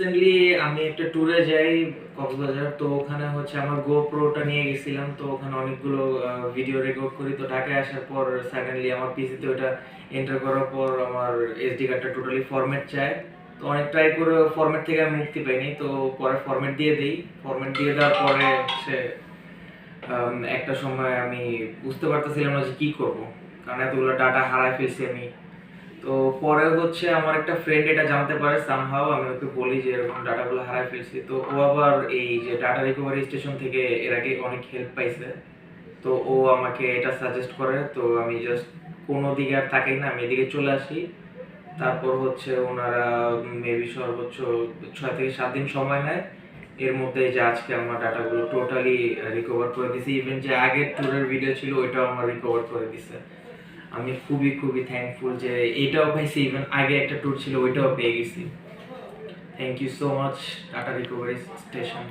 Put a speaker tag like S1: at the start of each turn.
S1: Recently আমি একটা ট্যুরে যাই কক্সবাজার। তো ওখানে হচ্ছে আমার গোপ্রোটা নিয়ে গেছিলাম। তো ওখানে অনেকগুলো ভিডিও রেকর্ড করি। তো ঢাকায় আসার পর সাডেনলি আমার পিসিতে ওটা এন্টার করার পর আমার এসডি কার্ডটা টোটালি ফরম্যাট চায়। তো অনেক ট্রাই করে ফরম্যাট থেকে আমি মুক্তি পাইনি। তো পরে ফরম্যাট দিয়ে দিই। ফরম্যাট দিয়ে দেওয়ার পরে হচ্ছে একটা সময় আমি বুঝতে পারতেছিলাম না যে কী করবো, কারণ এতগুলো ডাটা হারাই ফেলছি আমি। তো পরে হচ্ছে আমার একটা ফ্রেন্ড এটা জানতে পারে সামহাও, আমি ওকে বলি যে এরকম ডাটাগুলো হারাই ফেলছি। তো ও আবার এই যে ডাটা রিকভারি স্টেশন থেকে এর আগে অনেক হেল্প পাইছে। তো ও আমাকে এটা সাজেস্ট করে। তো আমি জাস্ট কোনো দিকে আর তাকাই না, আমি এদিকে চলে আসি। তারপর হচ্ছে ওনারা মেবি সর্বোচ্চ 6 থেকে 7 দিন সময় নেয়। এর মধ্যে যে আজকে আমার ডাটাগুলো টোটালি রিকভার করে দিছি। ইভেন যে আগের ট্যুরের ভিডিও ছিল ওইটাও আমার রিকভার করে দিছে। আমি খুবই খুবই থ্যাঙ্কফুল যে এটাও পাইছি, ইভেন আগে একটা ট্যুর ছিল ওইটাও পেয়ে গেছি। Thank you so much Tata recovery station.